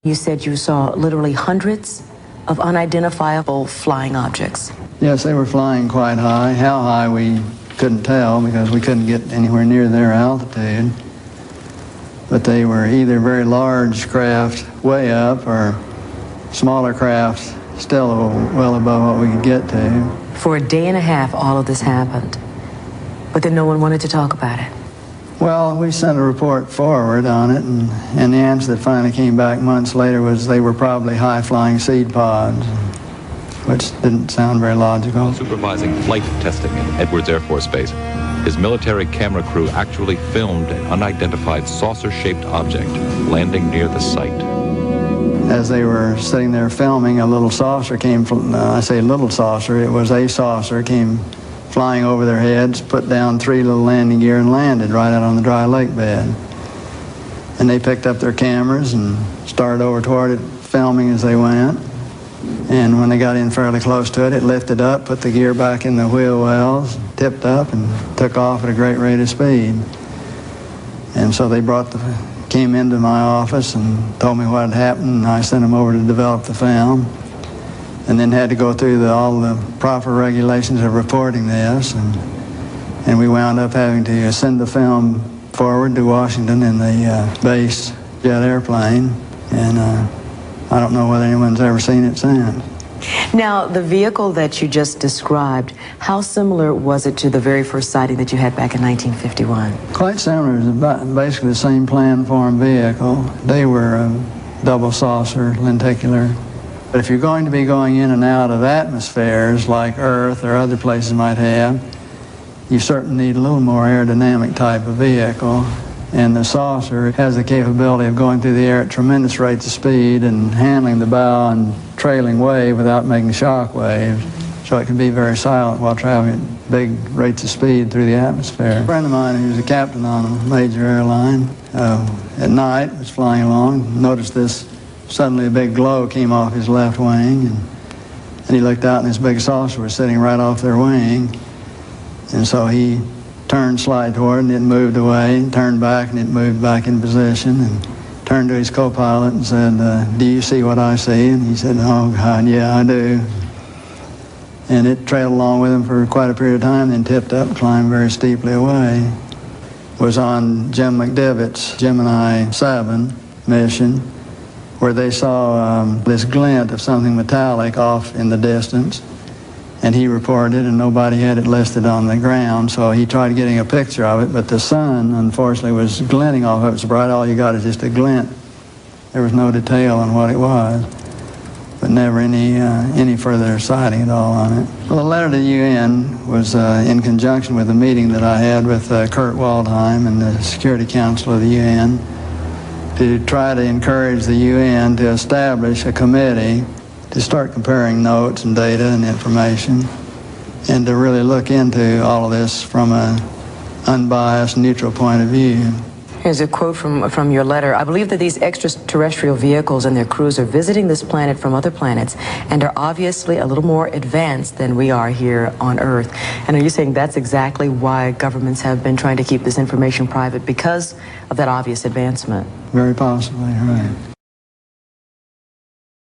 You said you saw literally hundreds of unidentifiable flying objects. Yes, they were flying quite high. How high we couldn't tell because we couldn't get anywhere near their altitude. But they were either very large craft way up or smaller craft still well above what we could get to. For a day and a half, all of this happened. But then no one wanted to talk about it. Well, we sent a report forward on it, and the answer that finally came back months later was they were probably high-flying seed pods, which didn't sound very logical. Supervising flight testing in Edwards Air Force Base, his military camera crew actually filmed an unidentified saucer-shaped object landing near the site. As they were sitting there filming, a little saucer came from, I say little saucer, it was a saucer, came flying over their heads, put down 3 little landing gear and landed right out on the dry lake bed. And they picked up their cameras and started over toward it, filming as they went. And when they got in fairly close to it, it lifted up, put the gear back in the wheel wells, tipped up, and took off at a great rate of speed. And so they came into my office and told me what had happened, and I sent them over to develop the film. And then had to go through all the proper regulations of reporting this, and we wound up having to send the film forward to Washington in the base jet airplane, and I don't know whether anyone's ever seen it since. Now, the vehicle that you just described, how similar was it to the very first sighting that you had back in 1951? Quite similar. It was basically the same plan-form vehicle. They were double saucer, lenticular. But if you're going to be going in and out of atmospheres like Earth or other places might have, you certainly need a little more aerodynamic type of vehicle. And the saucer has the capability of going through the air at tremendous rates of speed and handling the bow and trailing wave without making shock waves. So it can be very silent while traveling at big rates of speed through the atmosphere. A friend of mine who's a captain on a major airline at night was flying along, noticed this. Suddenly a big glow came off his left wing, and he looked out and this big saucer was sitting right off their wing. And so he turned slide toward and it moved away, and turned back and it moved back in position, and turned to his co-pilot and said, "Do you see what I see?" And he said, "Oh God, yeah, I do." And it trailed along with him for quite a period of time, then tipped up, climbed very steeply away. Was on Jim McDivitt's Gemini 7 mission, where they saw this glint of something metallic off in the distance, and he reported, and nobody had it listed on the ground, so he tried getting a picture of it, but the sun, unfortunately, was glinting off of it so bright, all you got is just a glint. There was no detail on what it was, but never any further sighting at all on it. Well, the letter to the UN was in conjunction with a meeting that I had with Kurt Waldheim and the Security Council of the UN, to try to encourage the UN to establish a committee to start comparing notes and data and information, and to really look into all of this from an unbiased, neutral point of view. Here's a quote from your letter. "I believe that these extraterrestrial vehicles and their crews are visiting this planet from other planets and are obviously a little more advanced than we are here on Earth." And are you saying that's exactly why governments have been trying to keep this information private, because of that obvious advancement? Very possibly, right.